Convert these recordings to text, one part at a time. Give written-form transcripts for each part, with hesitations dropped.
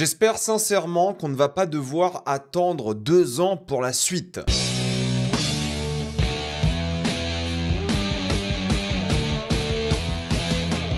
J'espère sincèrement qu'on ne va pas devoir attendre 2 ans pour la suite.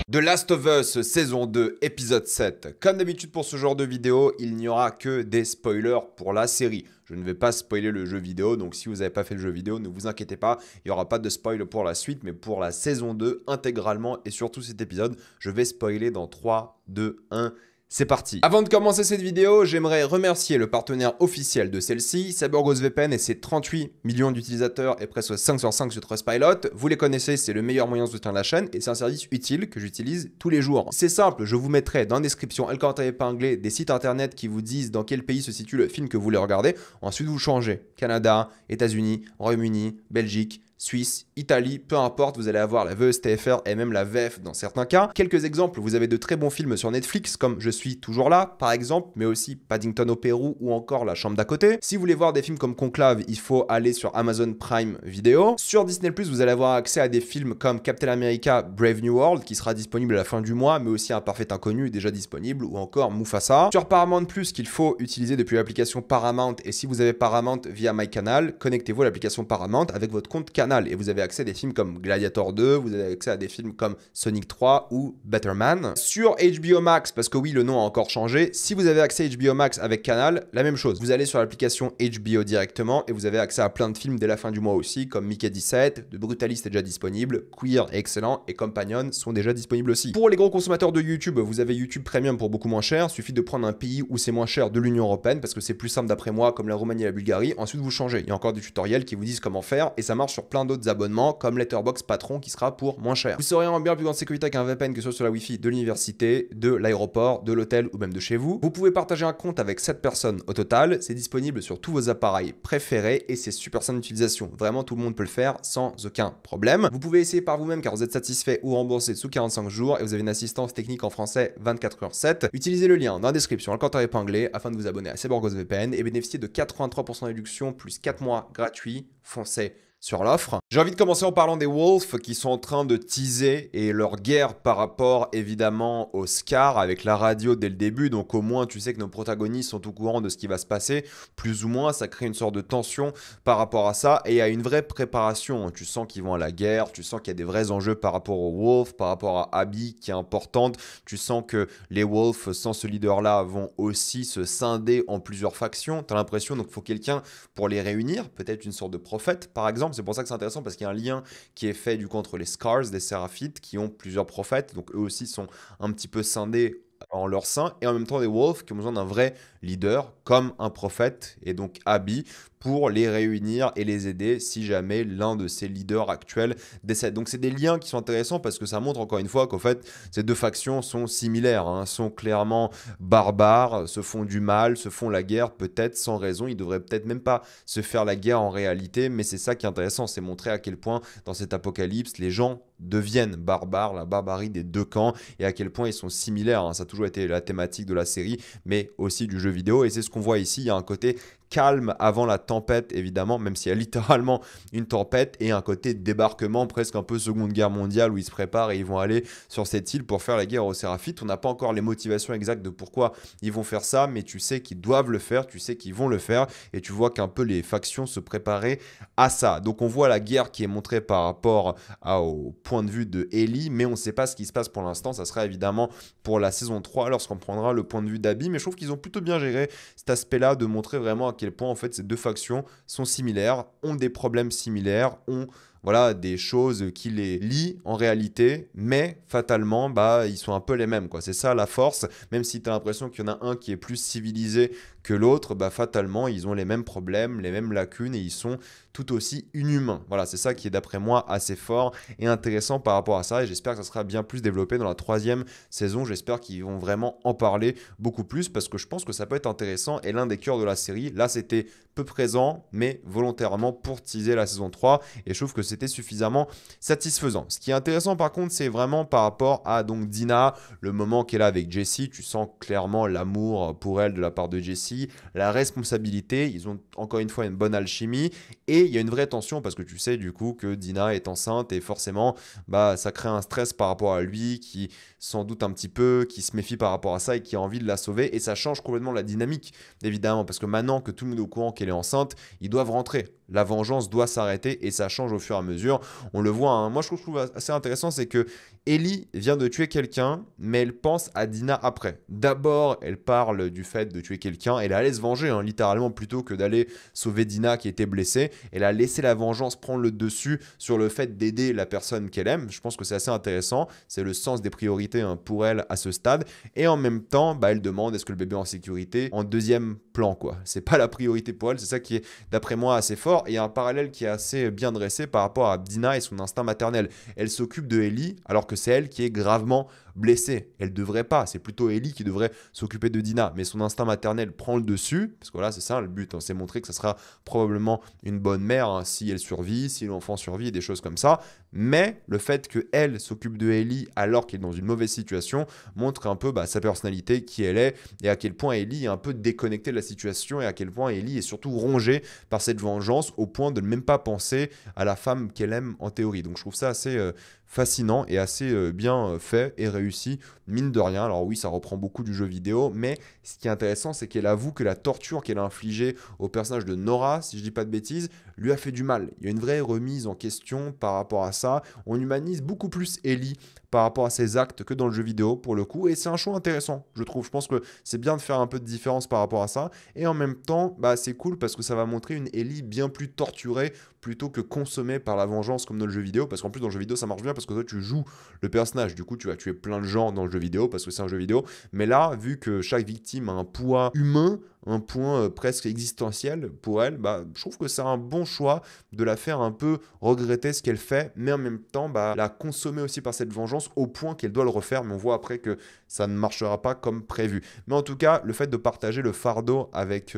The Last of Us saison 2 épisode 7. Comme d'habitude pour ce genre de vidéo, il n'y aura que des spoilers pour la série. Je ne vais pas spoiler le jeu vidéo, donc si vous n'avez pas fait le jeu vidéo, ne vous inquiétez pas, il n'y aura pas de spoil pour la suite, mais pour la saison 2 intégralement et surtout cet épisode, je vais spoiler dans 3, 2, 1... C'est parti. Avant de commencer cette vidéo, j'aimerais remercier le partenaire officiel de celle-ci, CyberGhostVPN et ses 38 millions d'utilisateurs et presque 5 sur 5 sur Trustpilot. Vous les connaissez, c'est le meilleur moyen de soutenir la chaîne et c'est un service utile que j'utilise tous les jours. C'est simple, je vous mettrai dans la description, le commentaire épinglé, des sites internet qui vous disent dans quel pays se situe le film que vous voulez regarder. Ensuite, vous changez. Canada, États-Unis, Royaume-Uni, Belgique, Suisse, Italie, peu importe, vous allez avoir la VSTFR et même la VF dans certains cas. Quelques exemples, vous avez de très bons films sur Netflix comme Je suis toujours là, par exemple, mais aussi Paddington au Pérou ou encore La chambre d'à côté. Si vous voulez voir des films comme Conclave, il faut aller sur Amazon Prime Video. Sur Disney+, vous allez avoir accès à des films comme Captain America Brave New World qui sera disponible à la fin du mois, mais aussi Un parfait inconnu déjà disponible ou encore Mufasa. Sur Paramount+, qu'il faut utiliser depuis l'application Paramount et si vous avez Paramount via MyCanal, connectez-vous à l'application Paramount avec votre compte Canal. Et vous avez accès à des films comme Gladiator 2, vous avez accès à des films comme Sonic 3 ou Better Man. Sur HBO Max, parce que oui, le nom a encore changé, si vous avez accès à HBO Max avec Canal, la même chose. Vous allez sur l'application HBO directement et vous avez accès à plein de films dès la fin du mois aussi, comme Mickey 17, The Brutalist est déjà disponible, Queer est excellent et Companion sont déjà disponibles aussi. Pour les gros consommateurs de YouTube, vous avez YouTube Premium pour beaucoup moins cher. Il suffit de prendre un pays où c'est moins cher de l'Union Européenne parce que c'est plus simple d'après moi, comme la Roumanie et la Bulgarie. Ensuite, vous changez. Il y a encore des tutoriels qui vous disent comment faire et ça marche sur plein d'autres abonnements comme Letterboxd Patron qui sera pour moins cher. Vous serez en bien plus grande sécurité avec un VPN que ce soit sur la Wi-Fi de l'université, de l'aéroport, de l'hôtel ou même de chez vous. Vous pouvez partager un compte avec 7 personnes au total. C'est disponible sur tous vos appareils préférés et c'est super simple d'utilisation. Vraiment, tout le monde peut le faire sans aucun problème. Vous pouvez essayer par vous-même car vous êtes satisfait ou remboursé sous 45 jours et vous avez une assistance technique en français 24h7. Utilisez le lien dans la description, le commentaire épinglé afin de vous abonner à CyberGhostVPN et bénéficier de 83% de réduction plus 4 mois gratuits. Foncez sur l'offre. J'ai envie de commencer en parlant des Wolves qui sont en train de teaser et leur guerre par rapport évidemment au Scar avec la radio dès le début, donc au moins tu sais que nos protagonistes sont au courant de ce qui va se passer, plus ou moins ça crée une sorte de tension par rapport à ça et il y a une vraie préparation, tu sens qu'ils vont à la guerre, tu sens qu'il y a des vrais enjeux par rapport aux Wolves, par rapport à Abby qui est importante, tu sens que les Wolves sans ce leader là vont aussi se scinder en plusieurs factions, tu as l'impression donc il faut quelqu'un pour les réunir, peut-être une sorte de prophète par exemple. C'est pour ça que c'est intéressant parce qu'il y a un lien qui est fait du coup entre les Scars des Séraphites qui ont plusieurs prophètes, donc eux aussi sont un petit peu scindés en leur sein et en même temps des Wolves qui ont besoin d'un vrai leader comme un prophète et donc Abby pour les réunir et les aider si jamais l'un de ces leaders actuels décède. Donc c'est des liens qui sont intéressants parce que ça montre encore une fois qu'en fait ces deux factions sont similaires, sont clairement barbares, se font du mal, se font la guerre peut-être sans raison, ils devraient peut-être même pas se faire la guerre en réalité, mais c'est ça qui est intéressant, c'est montrer à quel point dans cet apocalypse les gens deviennent barbares, la barbarie des deux camps et à quel point ils sont similaires, ça a toujours été la thématique de la série mais aussi du jeu vidéo et c'est ce qu'on voit ici, il y a un côté calme avant la tempête évidemment, même s'il y a littéralement une tempête et un côté débarquement presque un peu Seconde Guerre mondiale où ils se préparent et ils vont aller sur cette île pour faire la guerre aux Séraphites. On n'a pas encore les motivations exactes de pourquoi ils vont faire ça, mais tu sais qu'ils doivent le faire, tu sais qu'ils vont le faire et tu vois qu'un peu les factions se préparaient à ça. Donc on voit la guerre qui est montrée par rapport au point de vue de Ellie, mais on ne sait pas ce qui se passe pour l'instant. Ça sera évidemment pour la saison 3 lorsqu'on prendra le point de vue d'Abby, mais je trouve qu'ils ont plutôt bien géré cet aspect-là de montrer vraiment à quel point en fait ces deux factions sont similaires, ont des problèmes similaires, ont voilà, des choses qui les lient en réalité, mais fatalement, bah, ils sont un peu les mêmes, quoi. C'est ça la force, même si tu as l'impression qu'il y en a un qui est plus civilisé que l'autre, bah, fatalement, ils ont les mêmes problèmes, les mêmes lacunes et ils sont tout aussi inhumains. Voilà, c'est ça qui est d'après moi assez fort et intéressant par rapport à ça et j'espère que ça sera bien plus développé dans la 3e saison. J'espère qu'ils vont vraiment en parler beaucoup plus parce que je pense que ça peut être intéressant et l'un des cœurs de la série, là c'était peu présent mais volontairement pour teaser la saison 3 et je trouve que c'était suffisamment satisfaisant. Ce qui est intéressant par contre, c'est vraiment par rapport à donc Dina, le moment qu'elle a avec Jessie, tu sens clairement l'amour pour elle de la part de Jessie, la responsabilité, ils ont encore une fois une bonne alchimie et il y a une vraie tension parce que tu sais du coup que Dina est enceinte et forcément bah, ça crée un stress par rapport à lui qui s'en doute un petit peu, qui se méfie par rapport à ça et qui a envie de la sauver et ça change complètement la dynamique évidemment parce que maintenant que tout le monde est au courant qu'elle est enceinte, ils doivent rentrer. La vengeance doit s'arrêter et ça change au fur et à mesure. On le voit, hein. Moi je trouve assez intéressant, c'est que Ellie vient de tuer quelqu'un, mais elle pense à Dina après. D'abord, elle parle du fait de tuer quelqu'un, elle allait se venger, hein, littéralement, plutôt que d'aller sauver Dina qui était blessée. Elle a laissé la vengeance prendre le dessus sur le fait d'aider la personne qu'elle aime. Je pense que c'est assez intéressant, c'est le sens des priorités hein, pour elle à ce stade. Et en même temps, bah, elle demande est-ce que le bébé est en sécurité en deuxième plan, quoi. C'est pas la priorité pour elle, c'est ça qui est, d'après moi, assez fort. Et il y a un parallèle qui est assez bien dressé par rapport à Dina et son instinct maternel. Elle s'occupe de Ellie alors que c'est elle qui est gravement blessée. Elle devrait pas, c'est plutôt Ellie qui devrait s'occuper de Dina. Mais son instinct maternel prend le dessus, parce que voilà, c'est ça le but, hein, c'est montrer que ça sera probablement une bonne mère hein, si elle survit, si l'enfant survit, des choses comme ça. Mais le fait qu'elle s'occupe de Ellie alors qu'elle est dans une mauvaise situation montre un peu bah, sa personnalité, qui elle est, et à quel point Ellie est un peu déconnectée de la situation, et à quel point Ellie est surtout rongée par cette vengeance au point de ne même pas penser à la femme qu'elle aime en théorie. Donc je trouve ça assez fascinant et assez bien fait et réussi, mine de rien. Alors oui, ça reprend beaucoup du jeu vidéo, mais ce qui est intéressant, c'est qu'elle avoue que la torture qu'elle a infligée au personnage de Nora, si je dis pas de bêtises, lui a fait du mal. Il y a une vraie remise en question par rapport à ça. On humanise beaucoup plus Ellie par rapport à ses actes que dans le jeu vidéo pour le coup, et c'est un choix intéressant, je trouve. Je pense que c'est bien de faire un peu de différence par rapport à ça, et en même temps, bah, c'est cool parce que ça va montrer une Ellie bien plus torturée plutôt que consommée par la vengeance comme dans le jeu vidéo, parce qu'en plus dans le jeu vidéo ça marche bien parce que toi tu joues le personnage, du coup tu vas tuer plein de gens dans le jeu vidéo parce que c'est un jeu vidéo, mais là vu que chaque victime a un poids humain, un point presque existentiel pour elle, bah, je trouve que c'est un bon choix de la faire un peu regretter ce qu'elle fait, mais en même temps bah, la consommer aussi par cette vengeance au point qu'elle doit le refaire, mais on voit après que ça ne marchera pas comme prévu. Mais en tout cas, le fait de partager le fardeau avec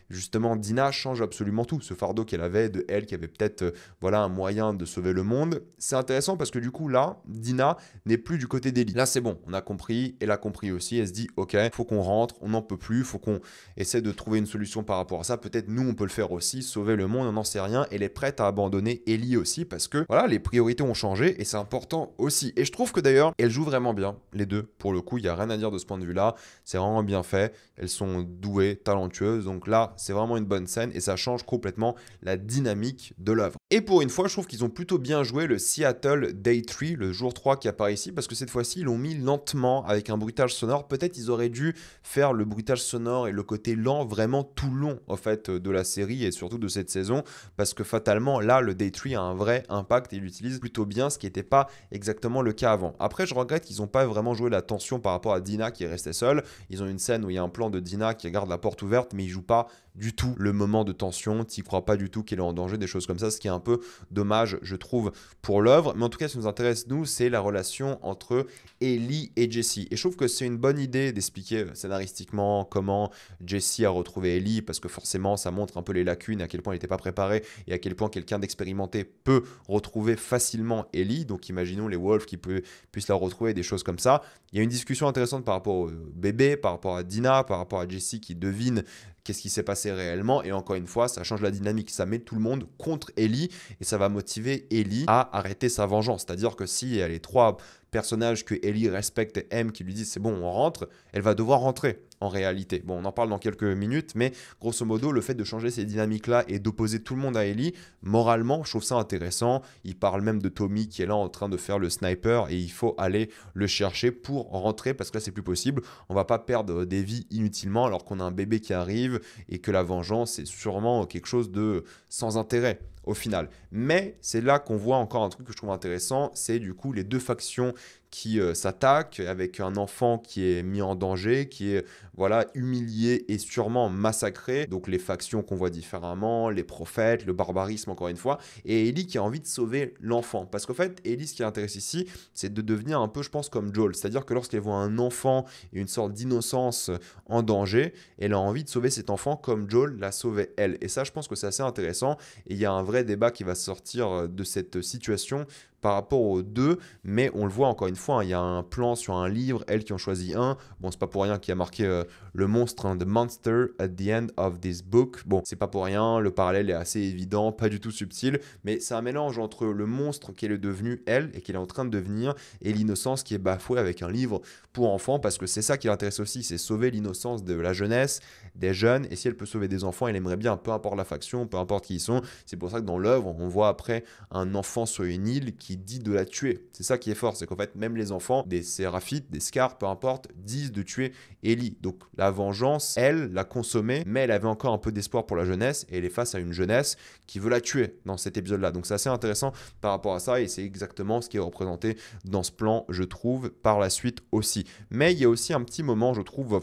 justement Dina change absolument tout. Ce fardeau qu'elle avait de elle, qui avait peut-être voilà, un moyen de sauver le monde, c'est intéressant parce que du coup là, Dina n'est plus du côté d'Ellie. Là c'est bon, on a compris, elle a compris aussi, elle se dit ok, faut qu'on rentre, on n'en peut plus, faut qu'on essaie de trouver une solution par rapport à ça, peut-être nous on peut le faire aussi, sauver le monde, on n'en sait rien, elle est prête à abandonner Ellie aussi parce que voilà, les priorités ont changé et c'est important aussi. Et je trouve que d'ailleurs, elles jouent vraiment bien, les deux, pour le coup, il n'y a rien à dire de ce point de vue-là, c'est vraiment bien fait, elles sont douées, talentueuses, donc là, c'est vraiment une bonne scène et ça change complètement la dynamique de l'œuvre. Et pour une fois, je trouve qu'ils ont plutôt bien joué le Seattle Day 3, le jour 3 qui apparaît ici, parce que cette fois-ci, ils l'ont mis lentement avec un bruitage sonore. Peut-être ils auraient dû faire le bruitage sonore et le côté lent vraiment tout le long en fait de la série et surtout de cette saison, parce que fatalement, là, le Day 3 a un vrai impact et il utilise plutôt bien, ce qui n'était pas exactement le cas avant. Après, je regrette qu'ils n'ont pas vraiment joué la tension par rapport à Dina qui est restée seule. Ils ont une scène où il y a un plan de Dina qui garde la porte ouverte, mais ils jouent pas du tout le moment de tension, t'y crois pas du tout qu'elle est en danger, des choses comme ça, ce qui est un peu dommage, je trouve, pour l'œuvre. Mais en tout cas, ce qui nous intéresse, nous, c'est la relation entre Ellie et Jessie. Et je trouve que c'est une bonne idée d'expliquer scénaristiquement comment Jessie a retrouvé Ellie, parce que forcément, ça montre un peu les lacunes, à quel point elle n'était pas préparée, et à quel point quelqu'un d'expérimenté peut retrouver facilement Ellie. Donc imaginons les Wolves qui puissent la retrouver, des choses comme ça. Il y a une discussion intéressante par rapport au bébé, par rapport à Dina, par rapport à Jessie qui devine qu'est-ce qui s'est passé réellement, et encore une fois, ça change la dynamique, ça met tout le monde contre Ellie, et ça va motiver Ellie à arrêter sa vengeance, c'est-à-dire que si elle est trois personnages que Ellie respecte et aime, qui lui disent c'est bon, on rentre, elle va devoir rentrer en réalité. Bon, on en parle dans quelques minutes, mais grosso modo, le fait de changer ces dynamiques-là et d'opposer tout le monde à Ellie, moralement, je trouve ça intéressant. Il parle même de Tommy qui est là en train de faire le sniper et il faut aller le chercher pour rentrer parce que là, c'est plus possible. On va pas perdre des vies inutilement alors qu'on a un bébé qui arrive et que la vengeance est sûrement quelque chose de sans intérêt au final. Mais c'est là qu'on voit encore un truc que je trouve intéressant, c'est du coup les deux factions qui s'attaque, avec un enfant qui est mis en danger, qui est voilà, humilié et sûrement massacré. Donc les factions qu'on voit différemment, les prophètes, le barbarisme encore une fois. Et Ellie qui a envie de sauver l'enfant. Parce qu'en fait, Ellie, ce qui intéresse ici, c'est de devenir un peu, je pense, comme Joel. C'est-à-dire que lorsqu'elle voit un enfant et une sorte d'innocence en danger, elle a envie de sauver cet enfant comme Joel l'a sauvé elle. Et ça, je pense que c'est assez intéressant. Et il y a un vrai débat qui va sortir de cette situation par rapport aux deux, mais on le voit encore une fois, hein, il y a un plan sur un livre, elles qui ont choisi un. Bon, c'est pas pour rien qu'il y a marqué le monstre, hein, The Monster at the end of this book. Bon, c'est pas pour rien, le parallèle est assez évident, pas du tout subtil, mais c'est un mélange entre le monstre qu'elle est devenue elle et qu'elle est en train de devenir et l'innocence qui est bafouée avec un livre pour enfants, parce que c'est ça qui l'intéresse aussi, c'est sauver l'innocence de la jeunesse, des jeunes, et si elle peut sauver des enfants, elle aimerait bien, peu importe la faction, peu importe qui ils sont. C'est pour ça que dans l'œuvre, on voit après un enfant sur une île qui dit de la tuer. C'est ça qui est fort, c'est qu'en fait, même les enfants, des séraphites, des scars, peu importe, disent de tuer Ellie. Donc la vengeance, elle, l'a consommée, mais elle avait encore un peu d'espoir pour la jeunesse, et elle est face à une jeunesse qui veut la tuer dans cet épisode-là. Donc c'est assez intéressant par rapport à ça, et c'est exactement ce qui est représenté dans ce plan, je trouve, par la suite aussi. Mais il y a aussi un petit moment, je trouve,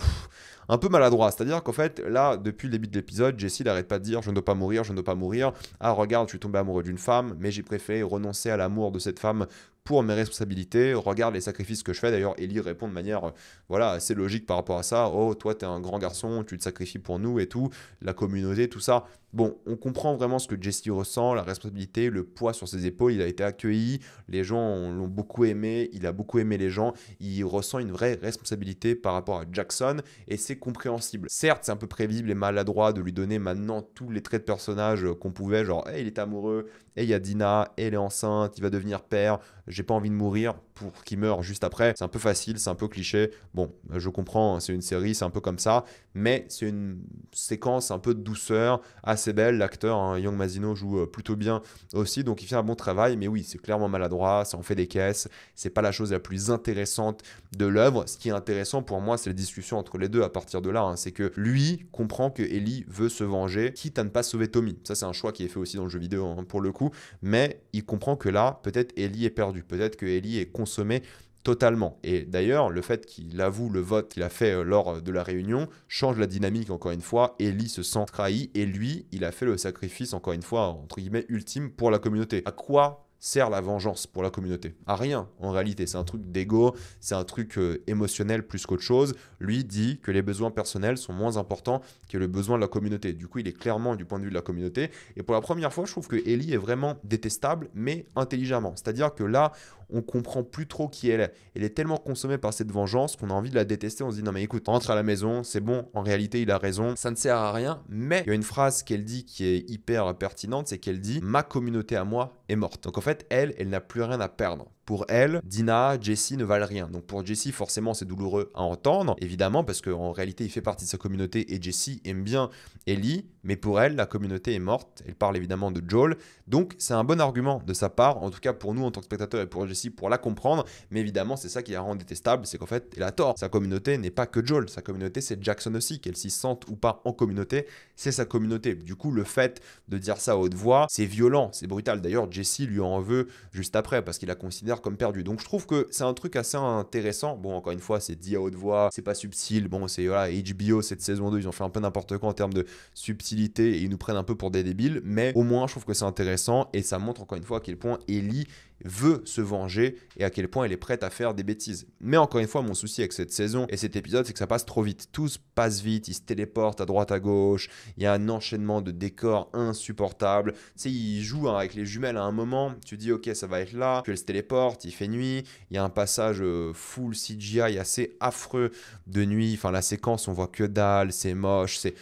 un peu maladroit. C'est-à-dire qu'en fait, là, depuis le début de l'épisode, Jessie n'arrête pas de dire je ne dois pas mourir, je ne dois pas mourir. Ah, regarde, je suis tombé amoureux d'une femme, mais j'ai préféré renoncer à l'amour de cette femme pour mes responsabilités. Regarde les sacrifices que je fais. D'ailleurs, Ellie répond de manière voilà, assez logique par rapport à ça. Oh, toi, t'es un grand garçon, tu te sacrifies pour nous et tout. La communauté, tout ça. Bon, on comprend vraiment ce que Jessie ressent, la responsabilité, le poids sur ses épaules. Il a été accueilli, les gens l'ont beaucoup aimé, il a beaucoup aimé les gens. Il ressent une vraie responsabilité par rapport à Jackson et c'est compréhensible. Certes, c'est un peu prévisible et maladroit de lui donner maintenant tous les traits de personnage qu'on pouvait, genre hey, il est amoureux, et il y a Dina, elle est enceinte, il va devenir père, j'ai pas envie de mourir pour qu'il meure juste après. C'est un peu facile, c'est un peu cliché. Bon, je comprends, c'est une série, c'est un peu comme ça, mais c'est une séquence un peu de douceur, assez belle. L'acteur, hein, Young Mazino, joue plutôt bien aussi, donc il fait un bon travail, mais oui, c'est clairement maladroit, ça en fait des caisses, c'est pas la chose la plus intéressante de l'œuvre. Ce qui est intéressant pour moi, c'est la discussion entre les deux à partir de là, hein. C'est que lui comprend que Ellie veut se venger, quitte à ne pas sauver Tommy. Ça, c'est un choix qui est fait aussi dans le jeu vidéo, hein, pour le coup, mais il comprend que là, peut-être Ellie est perdue, peut-être que Ellie est consommée totalement. Et d'ailleurs, le fait qu'il avoue le vote qu'il a fait lors de la réunion change la dynamique encore une fois. Ellie se sent trahi et lui, il a fait le sacrifice encore une fois, entre guillemets, ultime pour la communauté. À quoi sert la vengeance pour la communauté? À rien, en réalité. C'est un truc d'ego, c'est un truc émotionnel plus qu'autre chose. Lui dit que les besoins personnels sont moins importants que le besoin de la communauté. Du coup, il est clairement du point de vue de la communauté. Et pour la première fois, je trouve que Ellie est vraiment détestable, mais intelligemment. C'est-à-dire que là, on comprend plus trop qui elle est. Elle est tellement consommée par cette vengeance qu'on a envie de la détester. On se dit non mais écoute, rentre à la maison, c'est bon, en réalité il a raison, ça ne sert à rien. Mais il y a une phrase qu'elle dit qui est hyper pertinente, c'est qu'elle dit ma communauté à moi est morte. Donc en fait, elle n'a plus rien à perdre. Pour elle, Dina, Jessie ne valent rien. Donc pour Jessie, forcément, c'est douloureux à entendre, évidemment, parce qu'en réalité, il fait partie de sa communauté et Jessie aime bien Ellie, mais pour elle, la communauté est morte. Elle parle évidemment de Joel. Donc c'est un bon argument de sa part, en tout cas pour nous en tant que spectateurs et pour Jessie, pour la comprendre. Mais évidemment, c'est ça qui la rend détestable, c'est qu'en fait, elle a tort. Sa communauté n'est pas que Joel. Sa communauté, c'est Jackson aussi. Qu'elle s'y sente ou pas en communauté, c'est sa communauté. Du coup, le fait de dire ça à haute voix, c'est violent, c'est brutal. D'ailleurs, Jessie lui en veut juste après parce qu'il la considère comme perdu. Donc je trouve que c'est un truc assez intéressant. Bon, encore une fois, c'est dit à haute voix, c'est pas subtil. Bon, c'est voilà, HBO cette saison 2, ils ont fait un peu n'importe quoi en termes de subtilité et ils nous prennent un peu pour des débiles, mais au moins je trouve que c'est intéressant et ça montre encore une fois à quel point Ellie veut se venger et à quel point elle est prête à faire des bêtises. Mais encore une fois, mon souci avec cette saison et cet épisode, c'est que ça passe trop vite. Tout se passe vite, ils se téléportent à droite à gauche, il y a un enchaînement de décors insupportable. Tu sais, ils jouent avec les jumelles à un moment, tu dis ok, ça va être là, puis elle se téléporte, il fait nuit, il y a un passage full CGI assez affreux de nuit, enfin la séquence on voit que dalle, c'est moche, c'est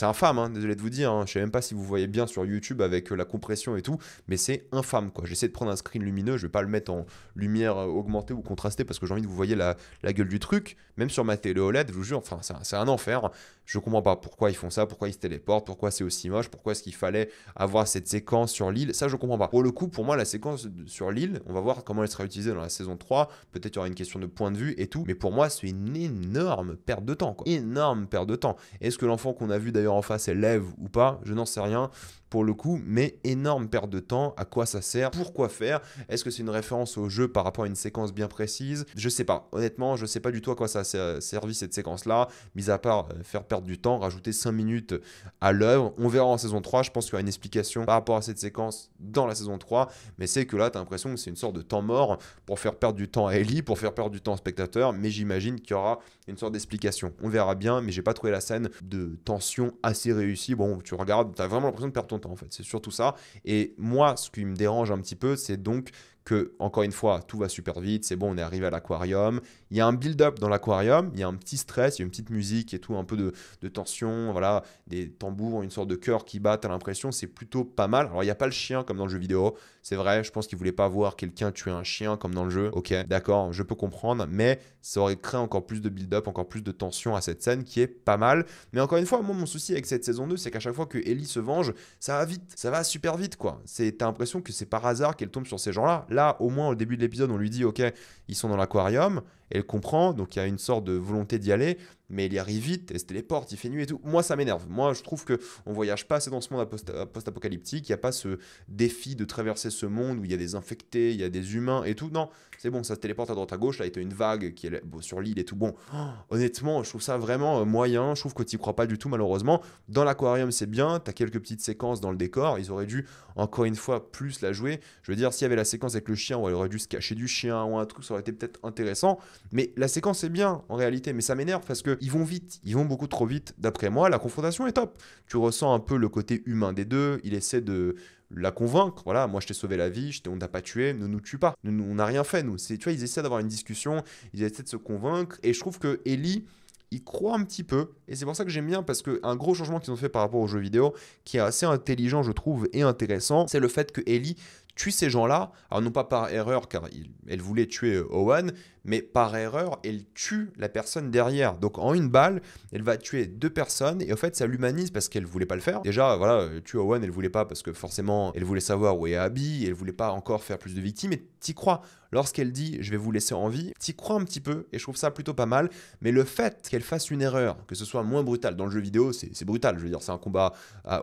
infâme, hein, désolé de vous dire, hein. Je sais même pas si vous voyez bien sur YouTube avec la compression et tout, mais c'est infâme quoi. J'essaie de prendre un screen lumineux, je vais pas le mettre en lumière augmentée ou contrastée parce que j'ai envie que vous voyez la gueule du truc, même sur ma télé OLED, je vous jure, enfin c'est un enfer. Je comprends pas pourquoi ils font ça, pourquoi ils se téléportent, pourquoi c'est aussi moche, pourquoi est-ce qu'il fallait avoir cette séquence sur l'île. Ça, je comprends pas. Pour le coup, pour moi, la séquence sur l'île, on va voir comment elle sera utilisée dans la saison 3. Peut-être il y aura une question de point de vue et tout. Mais pour moi, c'est une énorme perte de temps, quoi. Énorme perte de temps. Est-ce que l'enfant qu'on a vu d'ailleurs en face est lève ou pas? Je n'en sais rien pour le coup, mais énorme perte de temps. À quoi ça sert? Pourquoi faire? Est-ce que c'est une référence au jeu par rapport à une séquence bien précise? Je sais pas. Honnêtement, je sais pas du tout à quoi ça a servi cette séquence-là, mis à part faire perdre du temps, rajouter 5 minutes à l'œuvre. On verra en saison 3. Je pense qu'il y aura une explication par rapport à cette séquence dans la saison 3, mais c'est que là, tu as l'impression que c'est une sorte de temps mort pour faire perdre du temps à Ellie, pour faire perdre du temps au spectateur, mais j'imagine qu'il y aura une sorte d'explication. On verra bien, mais j'ai pas trouvé la scène de tension assez réussie. Bon, tu regardes, tu as vraiment l'impression de perdre ton temps en fait, c'est surtout ça. Et moi, ce qui me dérange un petit peu, c'est donc que, encore une fois, tout va super vite, c'est bon, on est arrivé à l'aquarium, il y a un build-up dans l'aquarium, il y a un petit stress, il y a une petite musique et tout, un peu de tension, voilà, des tambours, une sorte de cœur qui bat, t'as l'impression, c'est plutôt pas mal. Alors, il n'y a pas le chien comme dans le jeu vidéo, c'est vrai, je pense qu'il voulait pas voir quelqu'un tuer un chien comme dans le jeu, ok, d'accord, je peux comprendre, mais ça aurait créé encore plus de build-up, encore plus de tension à cette scène qui est pas mal. Mais encore une fois, moi, mon souci avec cette saison 2, c'est qu'à chaque fois que Ellie se venge, ça va vite, ça va super vite, quoi. T'as l'impression que c'est par hasard qu'elle tombe sur ces gens-là. Là, au moins, au début de l'épisode, on lui dit, ok, ils sont dans l'aquarium, elle comprend, donc il y a une sorte de volonté d'y aller, mais il y arrive vite, elle se téléporte, il fait nuit et tout. Moi, ça m'énerve. Moi, je trouve qu'on voyage pas assez dans ce monde post-apocalyptique, il n'y a pas ce défi de traverser ce monde où il y a des infectés, il y a des humains et tout. Non, c'est bon, ça se téléporte à droite à gauche, là, il y a une vague qui est sur l'île et tout. Bon, honnêtement, je trouve ça vraiment moyen, je trouve que tu n'y crois pas du tout, malheureusement. Dans l'aquarium, c'est bien, tu as quelques petites séquences dans le décor, ils auraient dû, encore une fois, plus la jouer. Je veux dire, s'il y avait la séquence avec le chien, où elle aurait dû se cacher du chien ou un truc, ça aurait été peut-être intéressant. Mais la séquence est bien, en réalité, mais ça m'énerve parce qu'ils vont vite, ils vont beaucoup trop vite, d'après moi. La confrontation est top. Tu ressens un peu le côté humain des deux, il essaie de la convaincre, voilà, moi je t'ai sauvé la vie, on t'a pas tué, ne nous tue pas, on n'a rien fait, nous. Tu vois, ils essaient d'avoir une discussion, ils essaient de se convaincre, et je trouve que Ellie, il croit un petit peu, et c'est pour ça que j'aime bien, parce qu'un gros changement qu'ils ont fait par rapport aux jeux vidéo, qui est assez intelligent, je trouve, et intéressant, c'est le fait que Ellie tue ces gens-là, alors non pas par erreur, car elle voulait tuer Owen, mais par erreur, elle tue la personne derrière. Donc en une balle, elle va tuer deux personnes, et en fait, ça l'humanise parce qu'elle voulait pas le faire. Déjà, voilà, tuer Owen, elle voulait pas parce que forcément, elle voulait savoir où est Abby, elle voulait pas encore faire plus de victimes, et t'y crois. Lorsqu'elle dit « je vais vous laisser en vie », t'y crois un petit peu, et je trouve ça plutôt pas mal, mais le fait qu'elle fasse une erreur, que ce soit moins brutal, dans le jeu vidéo, c'est brutal, je veux dire, c'est un combat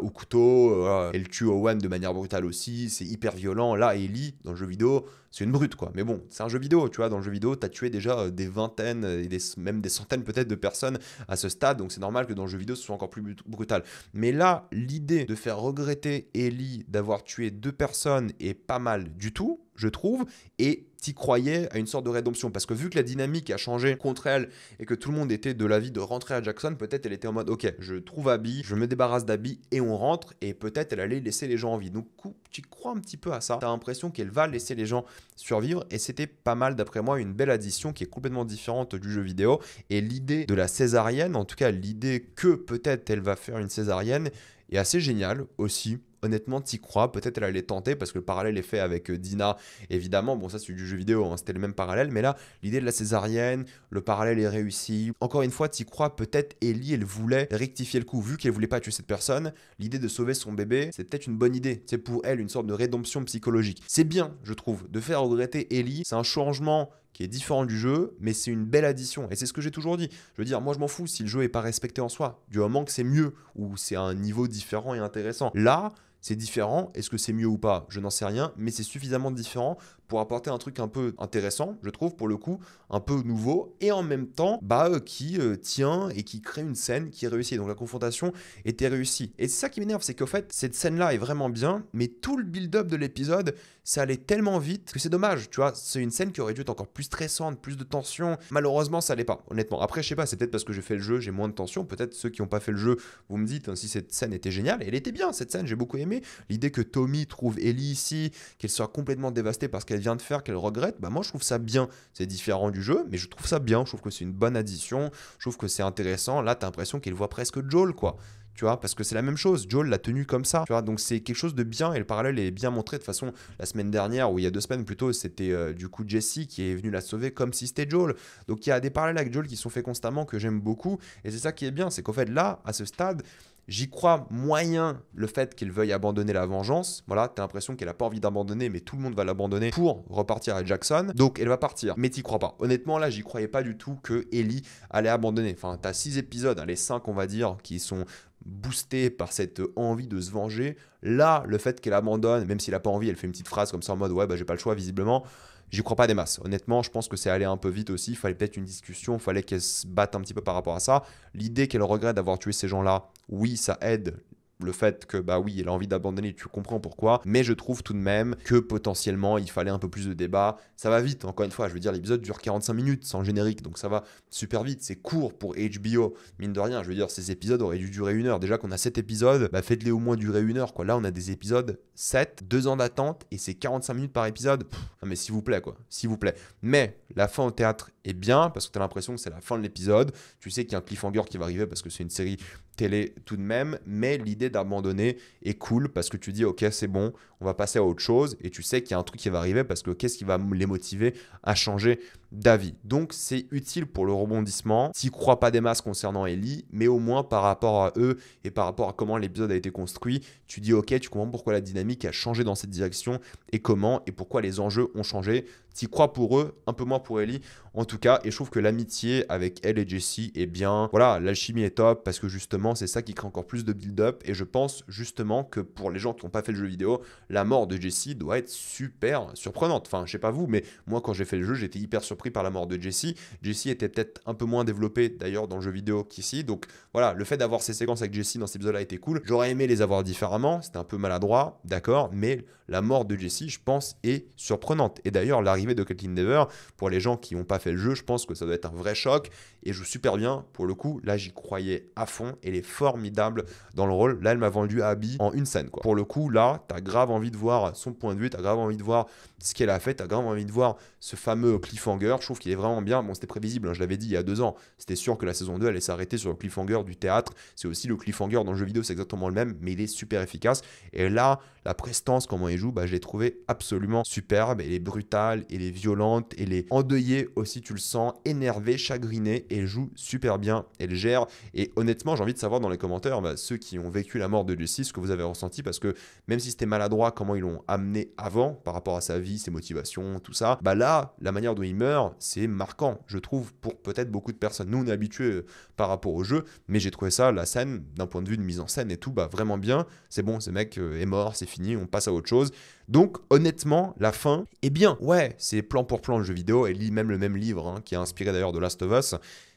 au couteau, elle tue Owen de manière brutale aussi, c'est hyper violent. Là, Ellie, dans le jeu vidéo, c'est une brute, quoi. Mais bon, c'est un jeu vidéo, tu vois, dans le jeu vidéo, t'as tué déjà des vingtaines, et même des centaines peut-être de personnes à ce stade, donc c'est normal que dans le jeu vidéo, ce soit encore plus brutal. Mais là, l'idée de faire regretter Ellie d'avoir tué deux personnes est pas mal du tout, je trouve, et t'y croyais à une sorte de rédemption, parce que vu que la dynamique a changé contre elle et que tout le monde était de l'avis de rentrer à Jackson, peut-être elle était en mode ok, je trouve Abby, je me débarrasse d'Abby et on rentre, et peut-être elle allait laisser les gens en vie. Donc tu crois un petit peu à ça, t'as l'impression qu'elle va laisser les gens survivre, et c'était pas mal d'après moi, une belle addition qui est complètement différente du jeu vidéo. Et l'idée de la césarienne, en tout cas l'idée que peut-être elle va faire une césarienne, est assez géniale aussi. Honnêtement, t'y crois, peut-être elle allait tenter parce que le parallèle est fait avec Dina, évidemment. Bon, ça c'est du jeu vidéo, hein, c'était le même parallèle, mais là, l'idée de la césarienne, le parallèle est réussi. Encore une fois, t'y crois, peut-être Ellie, elle voulait rectifier le coup, vu qu'elle voulait pas tuer cette personne. L'idée de sauver son bébé, c'est peut-être une bonne idée. C'est pour elle une sorte de rédemption psychologique. C'est bien, je trouve, de faire regretter Ellie. C'est un changement qui est différent du jeu, mais c'est une belle addition. Et c'est ce que j'ai toujours dit. Je veux dire, moi je m'en fous si le jeu est pas respecté en soi, du moment que c'est mieux, ou c'est un niveau différent et intéressant. Là, c'est différent. Est-ce que c'est mieux ou pas? Je n'en sais rien, mais c'est suffisamment différent pour apporter un truc un peu intéressant, je trouve, pour le coup, un peu nouveau, et en même temps, qui tient et qui crée une scène qui est réussie. Donc la confrontation était réussie. Et c'est ça qui m'énerve, c'est qu'en fait, cette scène-là est vraiment bien, mais tout le build-up de l'épisode, ça allait tellement vite que c'est dommage, tu vois. C'est une scène qui aurait dû être encore plus stressante, plus de tension. Malheureusement, ça allait pas, honnêtement. Après, je sais pas, c'est peut-être parce que j'ai fait le jeu, j'ai moins de tension. Peut-être ceux qui n'ont pas fait le jeu, vous me dites, hein, si cette scène était géniale. Et elle était bien, cette scène, j'ai beaucoup aimé. aimé. L'idée que Tommy trouve Ellie ici, qu'elle soit complètement dévastée parce qu'elle vient de faire, qu'elle regrette, bah moi je trouve ça bien. C'est différent du jeu, mais je trouve ça bien. Je trouve que c'est une bonne addition. Je trouve que c'est intéressant. Là, t'as l'impression qu'il voit presque Joel, quoi. Tu vois, parce que c'est la même chose. Joel l'a tenu comme ça. Tu vois, donc c'est quelque chose de bien et le parallèle est bien montré. De toute façon, la semaine dernière, ou il y a 2 semaines plutôt, c'était du coup Jesse qui est venu la sauver comme si c'était Joel. Donc il y a des parallèles avec Joel qui sont faits constamment que j'aime beaucoup. Et c'est ça qui est bien, c'est qu'en fait là, à ce stade, j'y crois moyen le fait qu'elle veuille abandonner la vengeance. Voilà, t'as l'impression qu'elle a pas envie d'abandonner, mais tout le monde va l'abandonner pour repartir à Jackson. Donc elle va partir. Mais t'y crois pas. Honnêtement, là, j'y croyais pas du tout que Ellie allait abandonner. Enfin, t'as 6 épisodes, les 5 on va dire, qui sont boostés par cette envie de se venger. Là, le fait qu'elle abandonne, même s'il a pas envie, elle fait une petite phrase comme ça en mode ouais, bah j'ai pas le choix visiblement. J'y crois pas des masses. Honnêtement, je pense que c'est allé un peu vite aussi. Il fallait peut-être une discussion, il fallait qu'elle se batte un petit peu par rapport à ça. L'idée qu'elle regrette d'avoir tué ces gens-là, oui, ça aide. Le fait que, bah oui, elle a envie d'abandonner, tu comprends pourquoi. Mais je trouve tout de même que potentiellement, il fallait un peu plus de débat. Ça va vite, encore une fois. Je veux dire, l'épisode dure 45 minutes sans générique, donc ça va super vite. C'est court pour HBO, mine de rien. Je veux dire, ces épisodes auraient dû durer 1 heure. Déjà qu'on a 7 épisodes, bah faites-les au moins durer 1 heure, quoi. Là, on a des épisodes 7, 2 ans d'attente, et c'est 45 minutes par épisode. Non, mais s'il vous plaît, quoi. S'il vous plaît. Mais la fin au théâtre est bien, parce que tu as l'impression que c'est la fin de l'épisode. Tu sais qu'il y a un cliffhanger qui va arriver, parce que c'est une série télé tout de même, mais l'idée d'abandonner est cool parce que tu dis ok c'est bon, on va passer à autre chose et tu sais qu'il y a un truc qui va arriver parce que qu'est-ce qui va les motiver à changer d'avis. Donc c'est utile pour le rebondissement. T'y crois pas des masses concernant Ellie, mais au moins par rapport à eux et par rapport à comment l'épisode a été construit, tu dis ok, tu comprends pourquoi la dynamique a changé dans cette direction et comment et pourquoi les enjeux ont changé. T'y crois pour eux, un peu moins pour Ellie en tout cas, et je trouve que l'amitié avec elle et Jesse est bien. Voilà, l'alchimie est top parce que justement c'est ça qui crée encore plus de build-up et je pense justement que pour les gens qui n'ont pas fait le jeu vidéo, la mort de Jesse doit être super surprenante. Enfin, je sais pas vous, mais moi quand j'ai fait le jeu, j'étais hyper surpris par la mort de Jesse. Jesse était peut-être un peu moins développé d'ailleurs dans le jeu vidéo qu'ici, donc voilà, le fait d'avoir ces séquences avec Jesse dans cet épisode-là était cool. J'aurais aimé les avoir différemment, c'était un peu maladroit, d'accord, mais la mort de Jesse, je pense, est surprenante. Et d'ailleurs, l'arrivée de Caitlin Dever, pour les gens qui n'ont pas fait le jeu, je pense que ça doit être un vrai choc. Et joue super bien, pour le coup. Là, j'y croyais à fond. Elle est formidable dans le rôle. Là, elle m'a vendu Abby en une scène, quoi. Pour le coup, là, t'as grave envie de voir son point de vue, t'as grave envie de voir ce qu'elle a fait, t'as grave envie de voir ce fameux cliffhanger. Je trouve qu'il est vraiment bien. Bon, c'était prévisible, hein, je l'avais dit il y a 2 ans. C'était sûr que la saison 2 allait s'arrêter sur le cliffhanger du théâtre. C'est aussi le cliffhanger dans le jeu vidéo, c'est exactement le même, mais il est super efficace. Et là, la prestance, comment il joue, bah, je l'ai trouvé absolument superbe. Elle est brutale, elle est violente, elle est endeuillée aussi, tu le sens, énervée, chagrinée. Et elle joue super bien, elle gère. Et honnêtement, j'ai envie de savoir dans les commentaires, bah, ceux qui ont vécu la mort de Jesse, ce que vous avez ressenti, parce que même si c'était maladroit, comment ils l'ont amené avant, par rapport à sa vie, ses motivations, tout ça, bah là, la manière dont il meurt, c'est marquant, je trouve, pour peut-être beaucoup de personnes. Nous, on est habitués par rapport au jeu, mais j'ai trouvé ça, la scène, d'un point de vue de mise en scène et tout, bah vraiment bien. C'est bon, ce mec est mort, c'est fini, on passe à autre chose. Donc honnêtement, la fin est bien. Ouais, c'est plan pour plan le jeu vidéo, et lit même le même livre, hein, qui est inspiré d'ailleurs de Last of Us.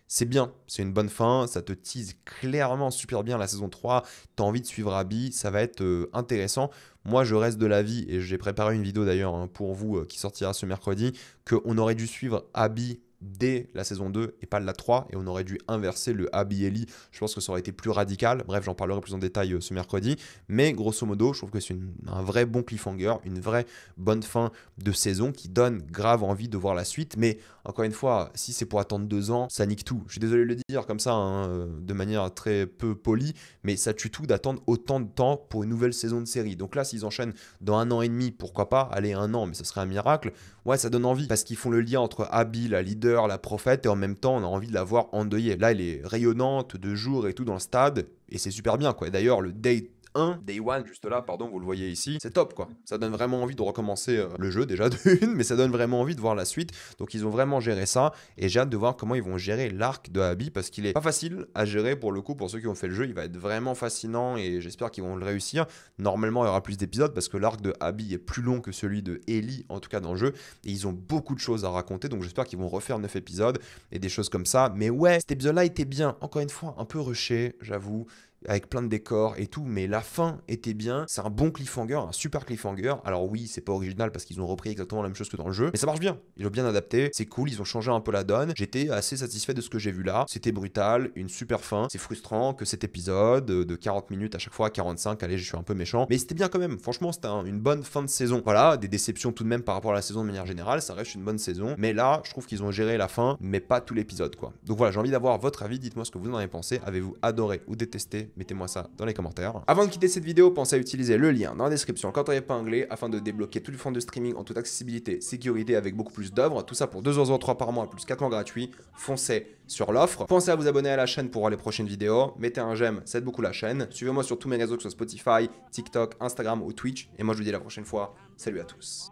C'est bien, c'est une bonne fin, ça te tease clairement super bien la saison 3, t'as envie de suivre Abby, ça va être intéressant. Moi je reste de l'avis, et j'ai préparé une vidéo d'ailleurs, hein, pour vous qui sortira ce mercredi, qu'on aurait dû suivre Abby dès la saison 2 et pas de la 3, et on aurait dû inverser le Abby Ellie. Je pense que ça aurait été plus radical. Bref, j'en parlerai plus en détail ce mercredi, mais grosso modo je trouve que c'est un vrai bon cliffhanger, une vraie bonne fin de saison qui donne grave envie de voir la suite. Mais encore une fois, si c'est pour attendre 2 ans, ça nique tout. Je suis désolé de le dire comme ça, hein, de manière très peu polie, mais ça tue tout d'attendre autant de temps pour une nouvelle saison de série. Donc là, s'ils enchaînent dans 1 an et demi, pourquoi pas, allez, 1 an, mais ce serait un miracle. Ouais, ça donne envie, parce qu'ils font le lien entre Abby, la leader, la prophète, et en même temps, on a envie de la voir endeuillée. Là, elle est rayonnante de jour et tout dans le stade, et c'est super bien, quoi. D'ailleurs, le date Day One, juste là, pardon, vous le voyez ici, c'est top, quoi. Ça donne vraiment envie de recommencer le jeu, déjà d'une, mais ça donne vraiment envie de voir la suite. Donc ils ont vraiment géré ça, et j'ai hâte de voir comment ils vont gérer l'arc de Abby, parce qu'il est pas facile à gérer pour le coup. Pour ceux qui ont fait le jeu, il va être vraiment fascinant, et j'espère qu'ils vont le réussir. Normalement, il y aura plus d'épisodes, parce que l'arc de Abby est plus long que celui de Ellie, en tout cas dans le jeu, et ils ont beaucoup de choses à raconter, donc j'espère qu'ils vont refaire 9 épisodes, et des choses comme ça. Mais ouais, cet épisode-là était bien, encore une fois, un peu rushé, j'avoue. avec plein de décors et tout, mais la fin était bien. C'est un bon cliffhanger, un super cliffhanger. Alors oui, c'est pas original parce qu'ils ont repris exactement la même chose que dans le jeu, mais ça marche bien. Ils l'ont bien adapté, c'est cool, ils ont changé un peu la donne. J'étais assez satisfait de ce que j'ai vu là. C'était brutal, une super fin. C'est frustrant que cet épisode de 40 minutes à chaque fois, 45, allez, je suis un peu méchant, mais c'était bien quand même. Franchement, c'était une bonne fin de saison. Voilà, des déceptions tout de même par rapport à la saison de manière générale, ça reste une bonne saison, mais là, je trouve qu'ils ont géré la fin, mais pas tout l'épisode, quoi. Donc voilà, j'ai envie d'avoir votre avis, dites-moi ce que vous en avez pensé. Avez-vous adoré ou détesté? Mettez-moi ça dans les commentaires. Avant de quitter cette vidéo, pensez à utiliser le lien dans la description quand on épinglé afin de débloquer toutes les formes de streaming en toute accessibilité, sécurité avec beaucoup plus d'œuvres. Tout ça pour 2,03€ par mois plus 4 mois gratuits. Foncez sur l'offre. Pensez à vous abonner à la chaîne pour voir les prochaines vidéos. Mettez un j'aime, ça aide beaucoup la chaîne. Suivez-moi sur tous mes réseaux que ce soit Spotify, TikTok, Instagram ou Twitch. Et moi je vous dis à la prochaine fois. Salut à tous.